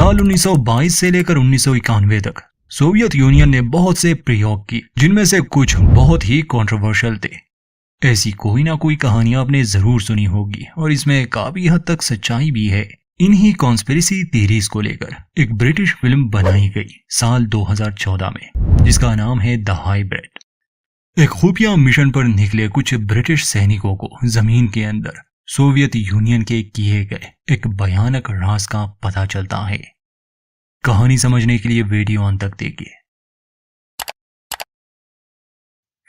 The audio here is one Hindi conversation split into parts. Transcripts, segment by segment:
साल 1922 से लेकर 1991 तक सोवियत यूनियन ने बहुत से प्रयोग किए, जिनमें से कुछ बहुत ही कंट्रोवर्शियल थे। ऐसी कोई ना कोई कहानियां आपने जरूर सुनी होगी और इसमें काफी हद तक सच्चाई भी है। इन्हीं कॉन्स्पिरेसी थीरीज को लेकर एक ब्रिटिश फिल्म बनाई गई साल 2014 में, जिसका नाम है द हाइब्रिड। एक खुफिया मिशन पर निकले कुछ ब्रिटिश सैनिकों को जमीन के अंदर सोवियत यूनियन के किए गए एक भयानक राज का पता चलता है। कहानी समझने के लिए वीडियो अंत तक देखिए।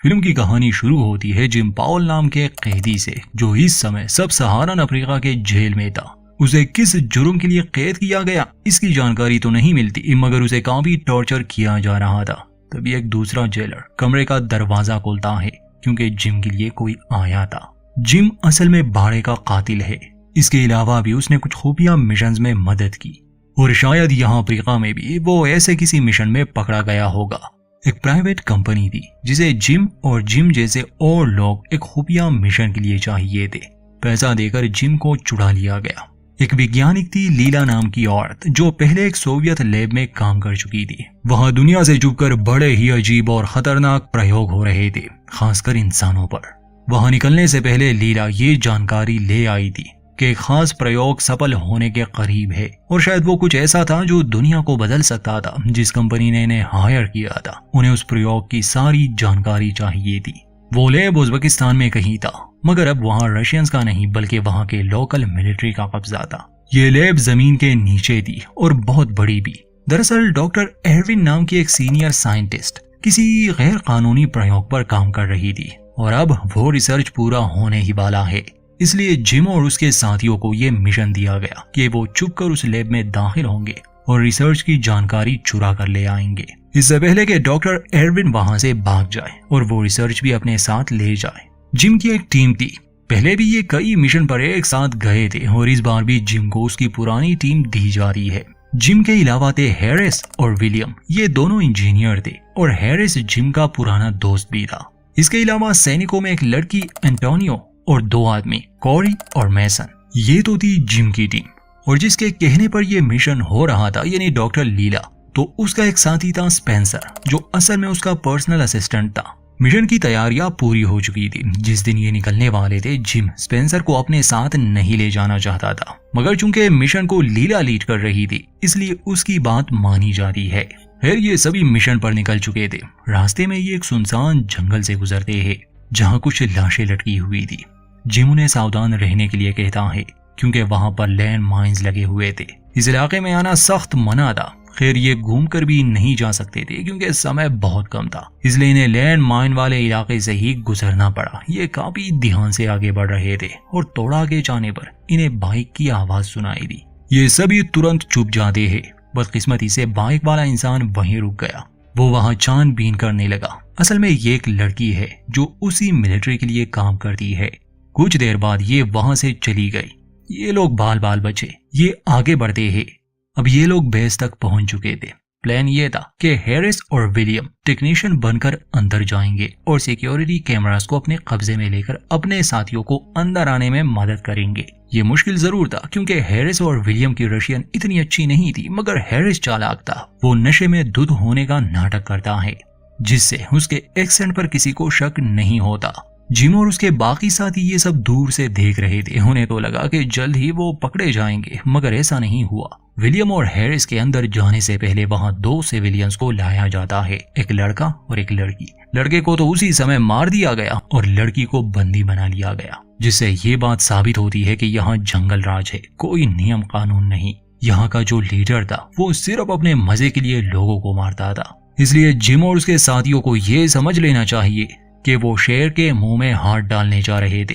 फिल्म की कहानी शुरू होती है जिम पाउल नाम के कैदी से, जो इस समय सब सहारन अफ्रीका के जेल में था। उसे किस जुर्म के लिए कैद किया गया इसकी जानकारी तो नहीं मिलती, मगर उसे काफी टॉर्चर किया जा रहा था। तभी एक दूसरा जेलर कमरे का दरवाजा खोलता है क्योंकि जिम के लिए कोई आया था। जिम असल में भाड़े का कातिल है। इसके अलावा भी उसने कुछ खुफिया मिशंस में मदद की और शायद यहाँ अफ्रीका में भी वो ऐसे किसी मिशन में पकड़ा गया होगा। एक प्राइवेट कंपनी थी जिसे जिम और जिम जैसे और लोग एक खुफिया मिशन के लिए चाहिए थे। पैसा देकर जिम को चुरा लिया गया। एक वैज्ञानिक थी लीला नाम की औरत, जो पहले एक सोवियत लैब में काम कर चुकी थी। वहां दुनिया से छुपकर बड़े ही अजीब और खतरनाक प्रयोग हो रहे थे, खासकर इंसानों पर। वहां निकलने से पहले लीला ये जानकारी ले आई थी कि एक खास प्रयोग सफल होने के करीब है और शायद वो कुछ ऐसा था जो दुनिया को बदल सकता था। जिस कंपनी ने इन्हें हायर किया था उन्हें उस प्रयोग की सारी जानकारी चाहिए थी। वो लैब उज़्बेकिस्तान में कहीं था, मगर अब वहां रशियंस का नहीं बल्कि वहां के लोकल मिलिट्री का कब्जा था। ये लैब जमीन के नीचे थी और बहुत बड़ी भी। दरअसल डॉक्टर एरविन नाम की एक सीनियर साइंटिस्ट किसी गैर कानूनी प्रयोग पर काम कर रही थी और अब वो रिसर्च पूरा होने ही वाला है। इसलिए जिम और उसके साथियों को ये मिशन दिया गया कि वो छुपकर उस लैब में दाखिल होंगे और रिसर्च की जानकारी चुरा कर ले आएंगे, इससे पहले कि डॉक्टर एरविन वहां से भाग जाए और वो रिसर्च भी अपने साथ ले जाए। जिम की एक टीम थी। पहले भी ये कई मिशन पर एक साथ गए थे और इस बार भी जिम को उसकी पुरानी टीम दी जा रही है। जिम के अलावा थे हैरिस और विलियम। ये दोनों इंजीनियर थे और हैरिस जिम का पुराना दोस्त भी था। इसके अलावा सैनिकों में एक लड़की एंटोनियो और दो आदमी कॉरी और मैसन। ये तो थी जिम की टीम। और जिसके कहने पर यह मिशन हो रहा था, यानी डॉक्टर लीला, तो उसका एक साथी था स्पेंसर, जो असल में उसका पर्सनल असिस्टेंट था। मिशन की तैयारियां पूरी हो चुकी थी। जिस दिन ये निकलने वाले थे, जिम स्पेंसर को अपने साथ नहीं ले जाना चाहता था, मगर चूंकि मिशन को लीला लीड कर रही थी इसलिए उसकी बात मानी जाती है। फिर ये सभी मिशन पर निकल चुके थे। रास्ते में ये एक सुनसान जंगल से गुजरते हैं जहाँ कुछ लाशें लटकी हुई थी। जिम उन्हें सावधान रहने के लिए कहता है क्योंकि वहां पर लैंड माइंस लगे हुए थे। इस इलाके में आना सख्त मना था। खैर ये घूम कर भी नहीं जा सकते थे क्योंकि समय बहुत कम था, इसलिए इन्हें लैंड माइन वाले इलाके से ही गुजरना पड़ा। ये काफी ध्यान से आगे बढ़ रहे थे और थोड़ा आगे जाने पर इन्हें बाइक की आवाज सुनाई दी। ये सभी तुरंत चुप जाते हैं। बदकिस्मती से बाइक वाला इंसान वहीं रुक गया। वो वहां छानबीन करने लगा। असल में ये एक लड़की है जो उसी मिलिट्री के लिए काम करती है। कुछ देर बाद ये वहां से चली गई। ये लोग बाल बाल बचे। ये आगे बढ़ते हैं। अब ये लोग बेस तक पहुंच चुके थे। प्लान ये था कि हैरिस और विलियम टेक्नीशियन बनकर अंदर जाएंगे और सिक्योरिटी कैमरास को अपने कब्जे में लेकर अपने साथियों को अंदर आने में मदद करेंगे। ये मुश्किल जरूर था क्योंकि हैरिस और विलियम की रशियन इतनी अच्छी नहीं थी, मगर हैरिस चालाक था। वो नशे में धुत होने का नाटक करता है जिससे उसके एक्सेंट पर किसी को शक नहीं होता। जिम और उसके बाकी साथी ये सब दूर से देख रहे थे। उन्हें तो लगा कि जल्द ही वो पकड़े जाएंगे, मगर ऐसा नहीं हुआ। विलियम और हैरिस के अंदर जाने से पहले वहां दो सिविलियंस को लाया जाता है, एक लड़का और एक लड़की। लड़के को तो उसी समय मार दिया गया और लड़की को बंदी बना लिया गया, जिससे ये बात साबित होती है कि यहाँ जंगल राज है, कोई नियम कानून नहीं। यहाँ का जो लीडर था वो सिर्फ अपने मजे के लिए लोगों को मारता था। इसलिए जिम और उसके साथियों को ये समझ लेना चाहिए कि वो शेर के मुंह में हाथ डालने जा रहे थे।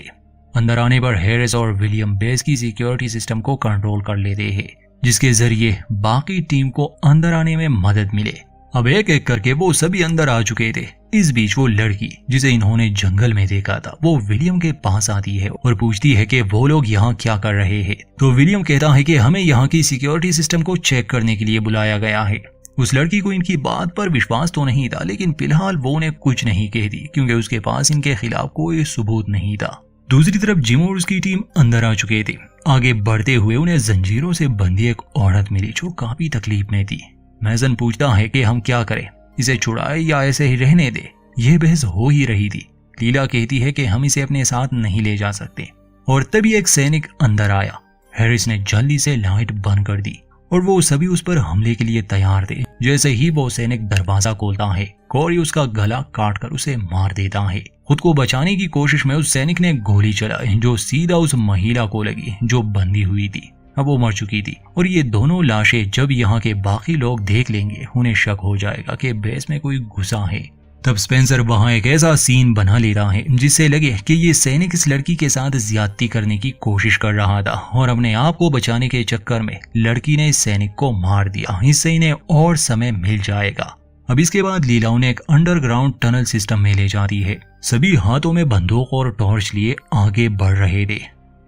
अंदर आने पर हैरिस और विलियम बेस की सिक्योरिटी सिस्टम को कंट्रोल कर लेते हैं, जिसके जरिए बाकी टीम को अंदर आने में मदद मिले। अब एक एक करके वो सभी अंदर आ चुके थे। इस बीच वो लड़की जिसे इन्होंने जंगल में देखा था वो विलियम के पास आती है और पूछती है कि वो लोग यहाँ क्या कर रहे हैं। तो विलियम कहता है कि हमें यहाँ की सिक्योरिटी सिस्टम को चेक करने के लिए बुलाया गया है। उस लड़की को इनकी बात पर विश्वास तो नहीं था, लेकिन फिलहाल वो उन्हें कुछ नहीं कहती क्योंकि उसके पास इनके खिलाफ कोई सबूत नहीं था। दूसरी तरफ जिम और उसकी टीम अंदर आ चुके थे। आगे बढ़ते हुए उन्हें जंजीरों से बंधी एक औरत मिली जो काफी तकलीफ में थी। मैजन पूछता है कि हम क्या करें, इसे छुड़ाए या ऐसे ही रहने दे। यह बहस हो ही रही थी। लीला कहती है कि हम इसे अपने साथ नहीं ले जा सकते और तभी एक सैनिक अंदर आया। हैरिस ने जल्दी से लाइट बंद कर दी और वो सभी उस पर हमले के लिए तैयार थे। जैसे ही वो सैनिक दरवाजा खोलता है, कोरी उसका गला काटकर उसे मार देता है। खुद को बचाने की कोशिश में उस सैनिक ने गोली चलाई जो सीधा उस महिला को लगी जो बंधी हुई थी। अब वो मर चुकी थी और ये दोनों लाशें जब यहाँ के बाकी लोग देख लेंगे उन्हें शक हो जाएगा कि बेस में कोई घुसा है। तब स्पेंसर वहां एक ऐसा सीन बना ले रहा है जिससे लगे कि ये सैनिक इस लड़की के साथ ज्यादती करने की कोशिश कर रहा था और अपने आप को बचाने के चक्कर में लड़की ने इस सैनिक को मार दिया। इससे इन्हें और समय मिल जाएगा। अब इसके बाद लीला उन्हें एक अंडरग्राउंड टनल सिस्टम में ले जाती है। सभी हाथों में बंदूक और टॉर्च लिए आगे बढ़ रहे थे।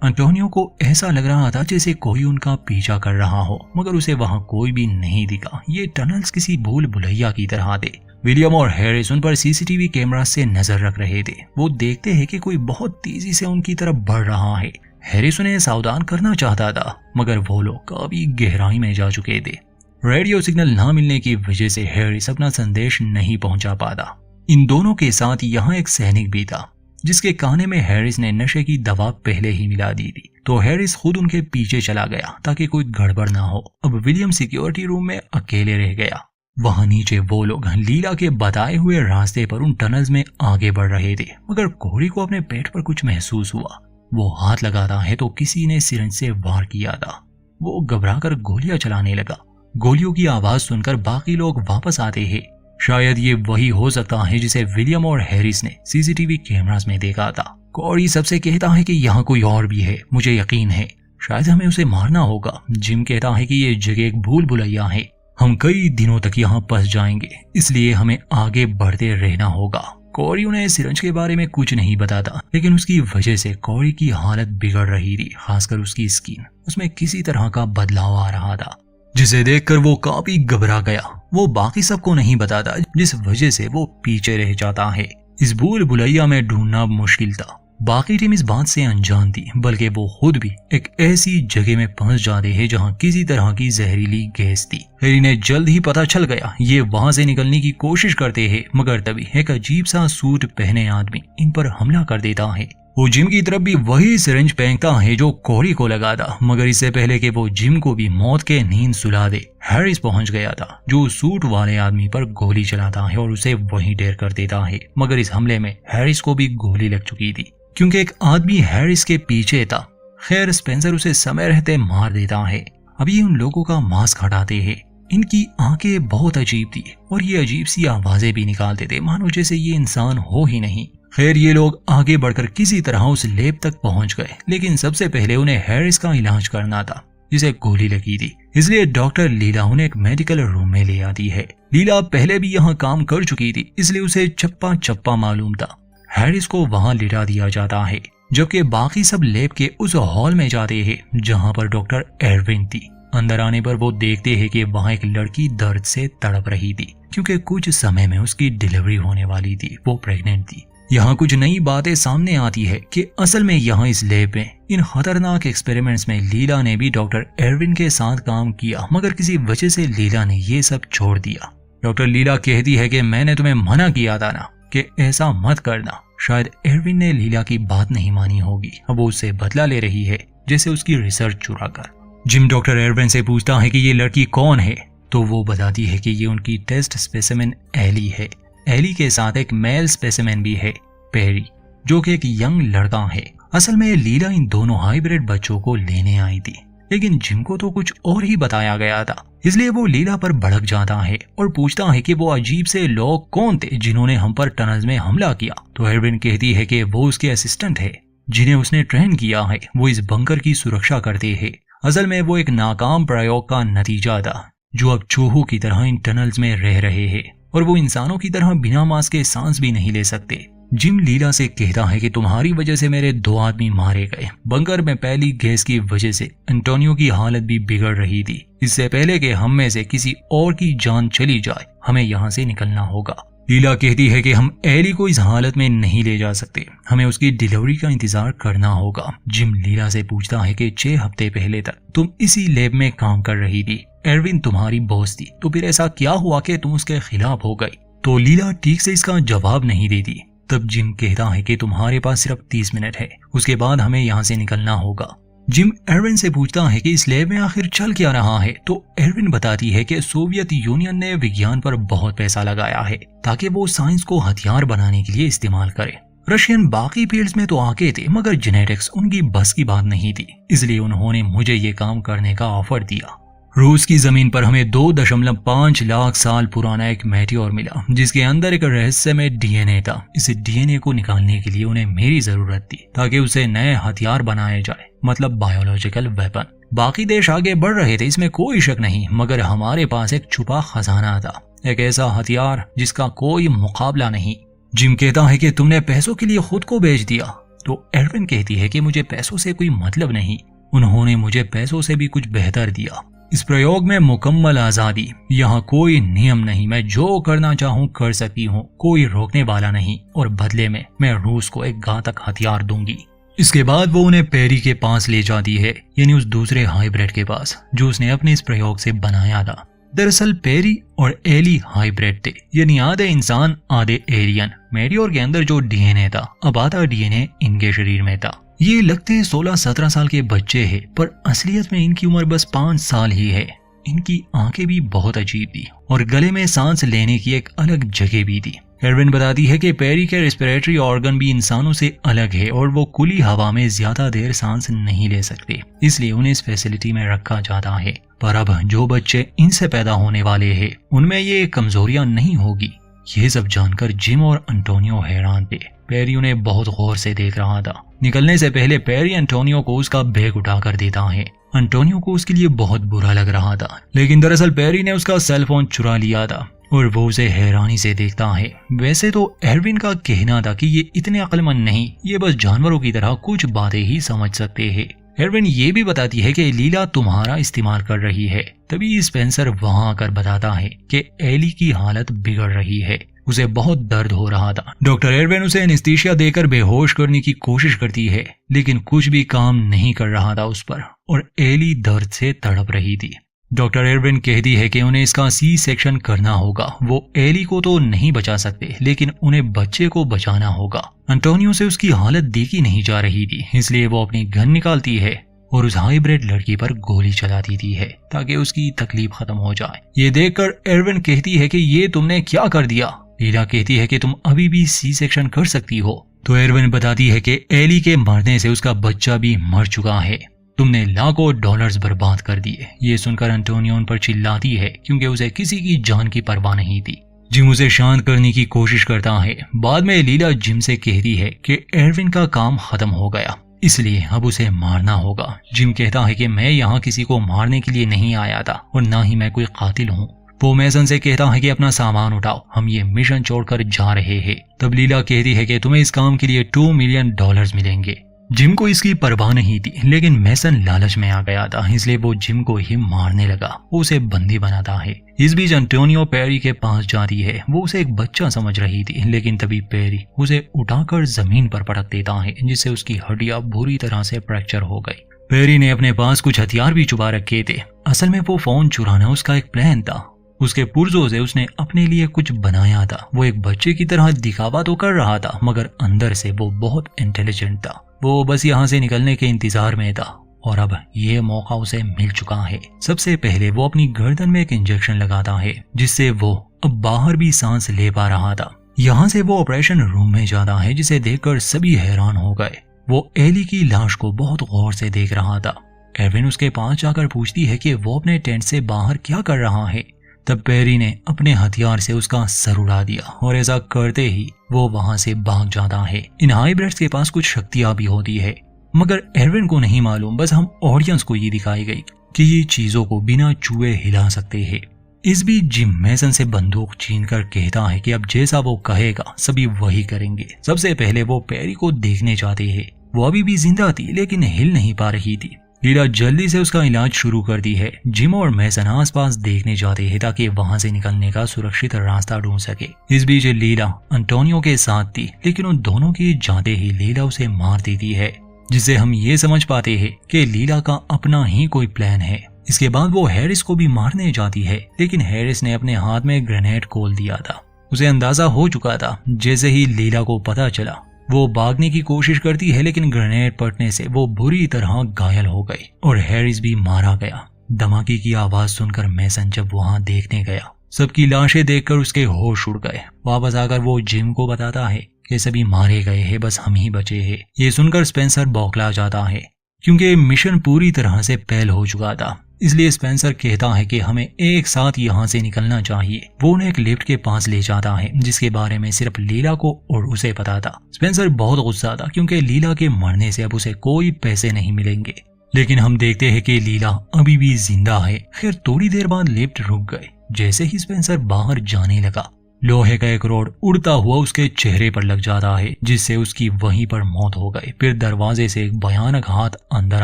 एंटोनियो को ऐसा लग रहा था जैसे कोई उनका पीछा कर रहा हो, मगर उसे वहां कोई भी नहीं दिखा। ये टनल्स किसी भूल भुलैया की तरह थे। विलियम और हैरिस उन पर सीसीटीवी कैमरा से नजर रख रहे थे। वो देखते हैं कि कोई बहुत तेजी से उनकी तरफ बढ़ रहा है। हैरिस उन्हें सावधान करना चाहता था, मगर वो लोग काफी गहराई में जा चुके थे। रेडियो सिग्नल न मिलने की वजह से हैरिस अपना संदेश नहीं पहुंचा पाता। इन दोनों के साथ यहाँ एक सैनिक भी था जिसके काने में हैरिस ने नशे की दवा पहले ही मिला दी थी, तो हैरिस खुद उनके पीछे चला गया ताकि कोई गड़बड़ ना हो। अब विलियम सिक्योरिटी रूम में अकेले रह गया। वहां नीचे वो लोग लीला के बताए हुए रास्ते पर उन टनल्स में आगे बढ़ रहे थे, मगर कोरी को अपने पेट पर कुछ महसूस हुआ। वो हाथ लगाता है तो किसी ने सिरिंज से वार किया था। वो घबराकर गोलियां चलाने लगा। गोलियों की आवाज सुनकर बाकी लोग वापस आते हैं। शायद ये वही हो सकता है जिसे विलियम और हैरिस ने सीसीटीवी कैमरास में देखा था। कोरी सबसे कहता है कि यहाँ कोई और भी है, मुझे यकीन है, शायद हमें उसे मारना होगा। जिम कहता है कि ये जगह एक भूल भुलैया है, हम कई दिनों तक यहाँ फंस जाएंगे, इसलिए हमें आगे बढ़ते रहना होगा। कोरी उन्हें सिरंज के बारे में कुछ नहीं बताता, लेकिन उसकी वजह से कोरी की हालत बिगड़ रही थी, खासकर उसकी स्किन। उसमें किसी तरह का बदलाव आ रहा था जिसे देखकर वो काफी घबरा गया। वो बाकी सबको नहीं बताता, जिस वजह से वो पीछे रह जाता है। इस भूल भुलैया में ढूंढना मुश्किल था। बाकी टीम इस बात से अनजान थी, बल्कि वो खुद भी एक ऐसी जगह में पहुंच जाते हैं जहां किसी तरह की जहरीली गैस थी। फिर इन्हें जल्द ही पता चल गया। ये वहां से निकलने की कोशिश करते हैं, मगर तभी एक अजीब सा सूट पहने आदमी इन पर हमला कर देता है। वो जिम की तरफ भी वही सिरिंज फेंकता है जो कोरी को लगा था, मगर इससे पहले कि वो जिम को भी मौत के नींद सुला दे, हैरिस पहुंच गया था जो सूट वाले आदमी पर गोली चलाता है और उसे वहीं ढेर कर देता है। मगर इस हमले में हैरिस को भी गोली लग चुकी थी क्योंकि एक आदमी हैरिस के पीछे था। खैर स्पेंसर उसे समय रहते मार देता है। अभी उन लोगों का मास्क हटाते हैं। इनकी आंखें बहुत अजीब थी और ये अजीब सी आवाजें भी निकालते थे, मानो जैसे ये इंसान हो ही नहीं। खैर ये लोग आगे बढ़कर किसी तरह उस लैब तक पहुंच गए, लेकिन सबसे पहले उन्हें हैरिस का इलाज करना था जिसे गोली लगी थी। इसलिए डॉक्टर लीला उन्हें एक मेडिकल रूम में ले आती है। लीला पहले भी यहाँ काम कर चुकी थी, इसलिए उसे चप्पा चप्पा मालूम था। हैरिस को वहां लिटा दिया जाता है, जबकि बाकी सब लैब के उस हॉल में जाते हैं जहां पर डॉक्टर एरविन थी। अंदर आने पर वो देखते हैं कि वहां एक लड़की दर्द से तड़प रही थी क्योंकि कुछ समय में उसकी डिलीवरी होने वाली थी। वो प्रेग्नेंट थी। यहाँ कुछ नई बातें सामने आती है कि असल में यहाँ इस लैब में इन खतरनाक एक्सपेरिमेंट्स में लीला ने भी डॉक्टर एरविन के साथ काम किया, मगर किसी वजह से लीला ने ये सब छोड़ दिया। डॉक्टर लीला कहती है कि मैंने तुम्हें मना किया था ना कि ऐसा मत करना। शायद एरविन ने लीला की बात नहीं मानी होगी। अब वो उससे बदला ले रही है, जैसे उसकी रिसर्च चुरा कर। जिम डॉक्टर एरविन से पूछता है कि ये लड़की कौन है, तो वो बताती है कि ये उनकी टेस्ट स्पेसिमेन एली है। एली के साथ एक मेल स्पेसिमेन भी है, पेरी, जो कि एक यंग लड़का है। असल में लीला इन दोनों हाइब्रिड बच्चों को लेने आई थी, लेकिन जिम को तो कुछ और ही बताया गया था। इसलिए वो लीला पर भड़क जाता है और पूछता है कि वो अजीब से लोग कौन थे जिन्होंने हम पर टनल्स में हमला किया। तो एरविन कहती है कि वो उसके असिस्टेंट है जिन्हें उसने ट्रेन किया है। वो इस बंकर की सुरक्षा करते हैं। असल में वो एक नाकाम प्रयोग का नतीजा था जो अब चूहों की तरह इन टनल्स में रह रहे हैं और वो इंसानों की तरह बिना मांस के सांस भी नहीं ले सकते। जिम लीला से कहता है कि तुम्हारी वजह से मेरे 2 आदमी मारे गए। बंकर में पहली गैस की वजह से एंटोनियो की हालत भी बिगड़ रही थी। इससे पहले कि हम में से किसी और की जान चली जाए, हमें यहाँ से निकलना होगा। लीला कहती है कि हम एली को इस हालत में नहीं ले जा सकते, हमें उसकी डिलीवरी का इंतजार करना होगा। जिम लीला से पूछता है कि 6 हफ्ते पहले तक तुम इसी लैब में काम कर रही थी, एरविन तुम्हारी बॉस थी, तो फिर ऐसा क्या हुआ कि तुम उसके खिलाफ हो गई? तो लीला ठीक से इसका जवाब नहीं देती। तब जिम कहता है कि तुम्हारे पास सिर्फ 30 मिनट है, उसके बाद हमें यहाँ से निकलना होगा। जिम एरविन से पूछता है कि इस लैब में आखिर चल क्या रहा है, तो एरविन बताती है कि सोवियत यूनियन ने विज्ञान पर बहुत पैसा लगाया है ताकि वो साइंस को हथियार बनाने के लिए इस्तेमाल करे। रशियन बाकी फील्ड्स में तो आगे थे, मगर जेनेटिक्स उनकी बस की बात नहीं थी, इसलिए उन्होंने मुझे ये काम करने का ऑफर दिया। रूस की जमीन पर हमें 2.5 लाख साल पुराना एक मेटियोर मिला जिसके अंदर एक रहस्यमय डीएनए था। इस डीएनए को निकालने के लिए उन्हें मेरी जरूरत थी ताकि उसे नए हथियार बनाए जाए, मतलब बायोलॉजिकल वेपन। बाकी देश आगे बढ़ रहे थे, इसमें कोई शक नहीं, मगर हमारे पास एक छुपा खजाना था, एक ऐसा हथियार जिसका कोई मुकाबला नहीं। जिम कहता है कि तुमने पैसों के लिए खुद को बेच दिया, तो एरविन कहती है कि मुझे पैसों से कोई मतलब नहीं, उन्होंने मुझे पैसों से भी कुछ बेहतर दिया। इस प्रयोग में मुकम्मल आजादी, यहाँ कोई नियम नहीं, मैं जो करना चाहूँ कर सकती हूँ, कोई रोकने वाला नहीं, और बदले में मैं रूस को एक घातक हथियार दूंगी। इसके बाद वो उन्हें पेरी के पास ले जाती है, यानी उस दूसरे हाइब्रिड के पास जो उसने अपने इस प्रयोग से बनाया था। दरअसल पेरी और एली हाइब्रिड थे, यानी आधे इंसान आधे एलियन। मेटियोर के अंदर जो डीएनए था, अब आधा डीएनए इनके शरीर में था। ये लगते 16-17 साल के बच्चे हैं, पर असलियत में इनकी उम्र बस 5 साल ही है। इनकी आंखें भी बहुत अजीब थी और गले में सांस लेने की एक अलग जगह भी थी। एरविन बताती है कि पेरी के रेस्पिरेटरी ऑर्गन भी इंसानों से अलग है और वो खुली हवा में ज्यादा देर सांस नहीं ले सकते, इसलिए उन्हें इस फैसिलिटी में रखा जाता है। पर अब जो बच्चे इनसे पैदा होने वाले हैं उनमें ये कमजोरियां नहीं होगी। ये सब जानकर जिम और एंटोनियो हैरान थे। पेरी उन्हें बहुत गौर से देख रहा था। निकलने से पहले पेरी एंटोनियो को उसका बैग उठाकर देता है। एंटोनियो को उसके लिए बहुत बुरा लग रहा था, लेकिन दरअसल पेरी ने उसका सेल फोन चुरा लिया था और वो उसे हैरानी से देखता है। वैसे तो एरविन का कहना था कि ये इतने अक्लमंद नहीं, ये बस जानवरों की तरह कुछ बातें ही समझ सकते हैं। एरविन ये भी बताती है कि लीला तुम्हारा इस्तेमाल कर रही है। तभी स्पेंसर वहां आकर बताता है कि एली की हालत बिगड़ रही है, उसे बहुत दर्द हो रहा था। डॉक्टर एरविन उसे एनेस्थीसिया देकर बेहोश करने की कोशिश करती है, लेकिन कुछ भी काम नहीं कर रहा था उस पर, और एली दर्द से तड़प रही थी। डॉक्टर एरविन कहती है कि उन्हें इसका सी सेक्शन करना होगा। वो एली को तो नहीं बचा सकते, लेकिन उन्हें बच्चे को बचाना होगा। एंटोनियो से उसकी हालत देखी नहीं जा रही थी, इसलिए वो अपनी गन निकालती है और उस हाइब्रिड लड़की पर गोली चला देती है ताकि उसकी तकलीफ खत्म हो जाए। ये देखकर एरविन कहती है कि ये तुमने क्या कर दिया। लीला कहती है कि तुम अभी भी सी सेक्शन कर सकती हो। तो एरविन बताती है कि एली के मरने से उसका बच्चा भी मर चुका है, तुमने लाखों डॉलर्स बर्बाद कर दिए। ये सुनकर एंटोनियो उन पर चिल्लाती है क्योंकि उसे किसी की जान की परवाह नहीं थी। जिम उसे शांत करने की कोशिश करता है। बाद में लीला जिम से कहती है कि एरविन का काम खत्म हो गया, इसलिए अब उसे मारना होगा। जिम कहता है कि मैं यहाँ किसी को मारने के लिए नहीं आया था और ना ही मैं कोई कातिल हूँ। वो मेसन से कहता है कि अपना सामान उठाओ, हम ये मिशन छोड़कर जा रहे हैं। तब लीला कहती है कि तुम्हें इस काम के लिए $2 मिलियन मिलेंगे। जिम को इसकी परवाह नहीं थी, लेकिन मेसन लालच में आ गया था, इसलिए वो जिम को ही मारने लगा। वो उसे बंदी बनाता है। इस बीच एंटोनियो पेरी के पास जाती है। वो उसे एक बच्चा समझ रही थी, लेकिन तभी पेरी उसे उठाकर जमीन पर पटक देता है, जिससे उसकी हड्डियां बुरी तरह से फ्रैक्चर हो गई। पेरी ने अपने पास कुछ हथियार भी छुपा रखे थे। असल में वो फोन चुराना उसका एक प्लान था। उसके पुर्जों से उसने अपने लिए कुछ बनाया था। वो एक बच्चे की तरह दिखावा तो कर रहा था, मगर अंदर से वो बहुत इंटेलिजेंट था। वो बस यहाँ से निकलने के इंतजार में था और अब ये मौका उसे मिल चुका है। सबसे पहले वो अपनी गर्दन में एक इंजेक्शन लगाता है, जिससे वो अब बाहर भी सांस ले पा रहा था। यहाँ से वो ऑपरेशन रूम में जाता है, जिसे देखकर सभी हैरान हो गए। वो एली की लाश को बहुत गौर से देख रहा था। एरविन उसके पास जाकर पूछती है कि वो अपने टेंट से बाहर क्या कर रहा है। तब पेरी ने अपने हथियार से उसका सर उड़ा दिया और ऐसा करते ही वो वहां से भाग जाता है। इन हाइब्रिड्स के पास कुछ शक्तियां भी होती है, मगर एरविन को नहीं मालूम। बस हम ऑडियंस को ये दिखाई गई कि ये चीजों को बिना छुए हिला सकते हैं। इस बीच जिम मेसन से बंदूक छीनकर कहता है कि अब जैसा वो कहेगा सभी वही करेंगे। सबसे पहले वो पेरी को देखने जाते हैं। वो अभी भी जिंदा थी, लेकिन हिल नहीं पा रही थी। लीला जल्दी से उसका इलाज शुरू करती है। जिम और मैसन आसपास देखने जाते हैं ताकि वहां से निकलने का सुरक्षित रास्ता ढूंढ सके। इस बीच लीला अंटोनियो के साथ थी, लेकिन उन दोनों की जाते ही लीला उसे मार देती है, जिससे हम ये समझ पाते हैं कि लीला का अपना ही कोई प्लान है। इसके बाद वो हैरिस को भी मारने जाती है, लेकिन हैरिस ने अपने हाथ में ग्रेनेड खोल दिया था। उसे अंदाजा हो चुका था। जैसे ही लीला को पता चला, वो भागने की कोशिश करती है, लेकिन ग्रेनेड पड़ने से वो बुरी तरह घायल हो गई और हैरिस भी मारा गया। धमाके की आवाज सुनकर मैसन जब वहां देखने गया, सबकी लाशें देखकर उसके होश उड़ गए। वापस आकर वो जिम को बताता है कि सभी मारे गए हैं, बस हम ही बचे हैं। ये सुनकर स्पेंसर बौखला जाता है, क्योंकि मिशन पूरी तरह से फेल हो चुका था। इसलिए स्पेंसर कहता है कि हमें एक साथ यहाँ से निकलना चाहिए। वो उन्हें एक लिफ्ट के पास ले जाता है, जिसके बारे में सिर्फ लीला को और उसे पता था। स्पेंसर बहुत गुस्सा था, क्योंकि लीला के मरने से अब उसे कोई पैसे नहीं मिलेंगे। लेकिन हम देखते हैं कि लीला अभी भी जिंदा है। खैर थोड़ी देर बाद लिफ्ट रुक गई। जैसे ही स्पेंसर बाहर जाने लगा, लोहे का एक रॉड उड़ता हुआ उसके चेहरे पर लग जाता है, जिससे उसकी वहीं पर मौत हो गई। फिर दरवाजे से एक भयानक हाथ अंदर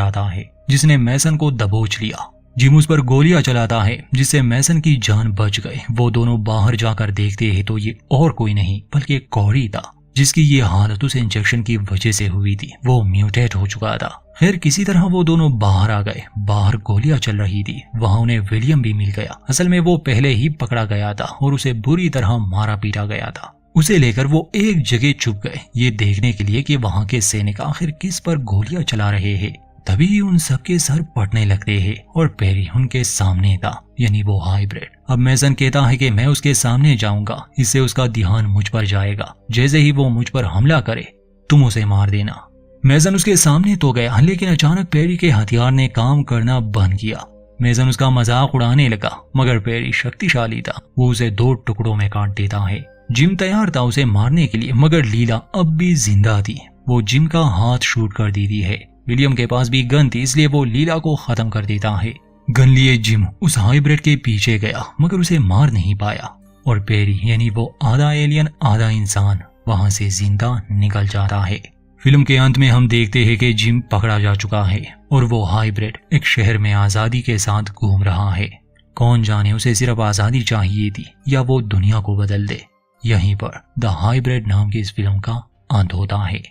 आता है, जिसने मैसन को दबोच लिया। जिम उस पर गोलियां चलाता है, जिससे मैसन की जान बच गई। वो दोनों बाहर जाकर देखते हैं तो ये और कोई नहीं बल्कि कॉरी था, जिसकी ये हालत उस इंजेक्शन की वजह से हुई थी। वो म्यूटेट हो चुका था। खैर किसी तरह वो दोनों बाहर आ गए। बाहर गोलियां चल रही थी। वहां उन्हें विलियम भी मिल गया। असल में वो पहले ही पकड़ा गया था और उसे बुरी तरह मारा पीटा गया था। उसे लेकर वो एक जगह छुप गए, ये देखने के लिए कि वहां के सैनिक आखिर किस पर गोलियां चला रहे हैं। तभी उन सबके सर फटने लगते हैं और पेरी उनके सामने था, यानी वो हाइब्रिड। अब मैसन कहता है कि मैं उसके सामने जाऊंगा, इससे उसका ध्यान मुझ पर जाएगा। जैसे ही वो मुझ पर हमला करे, तुम उसे मार देना। मैसन उसके सामने तो गया, लेकिन अचानक पेरी के हथियार ने काम करना बंद किया। मैसन उसका मजाक उड़ाने लगा, मगर पेरी शक्तिशाली था। वो उसे 2 टुकड़ों में काट देता है। जिम तैयार था उसे मारने के लिए, मगर लीला अब भी जिंदा थी। वो जिम का हाथ शूट कर देती है। विलियम के पास भी गन थी, इसलिए वो लीला को खत्म कर देता है। गन लिए जिम उस हाइब्रिड के पीछे गया, मगर उसे मार नहीं पाया और पेरी यानी वो आधा एलियन आधा इंसान वहां से जिंदा निकल जाता है। फिल्म के अंत में हम देखते हैं कि जिम पकड़ा जा चुका है और वो हाइब्रिड एक शहर में आजादी के साथ घूम रहा है। कौन जाने उसे सिर्फ आजादी चाहिए थी या वो दुनिया को बदल दे। यहीं पर द हाइब्रिड नाम की इस फिल्म का अंत होता है।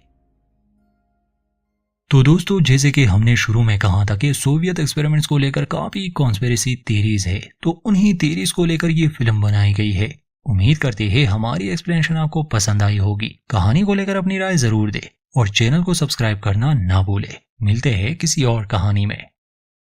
तो दोस्तों जैसे कि हमने शुरू में कहा था कि सोवियत एक्सपेरिमेंट्स को लेकर काफी कॉन्स्पिरेसी थीरीज है, तो उन्हीं थीरीज को लेकर ये फिल्म बनाई गई है। उम्मीद करते हैं हमारी एक्सप्लेनेशन आपको पसंद आई होगी। कहानी को लेकर अपनी राय जरूर दे और चैनल को सब्सक्राइब करना ना भूले। मिलते हैं किसी और कहानी में।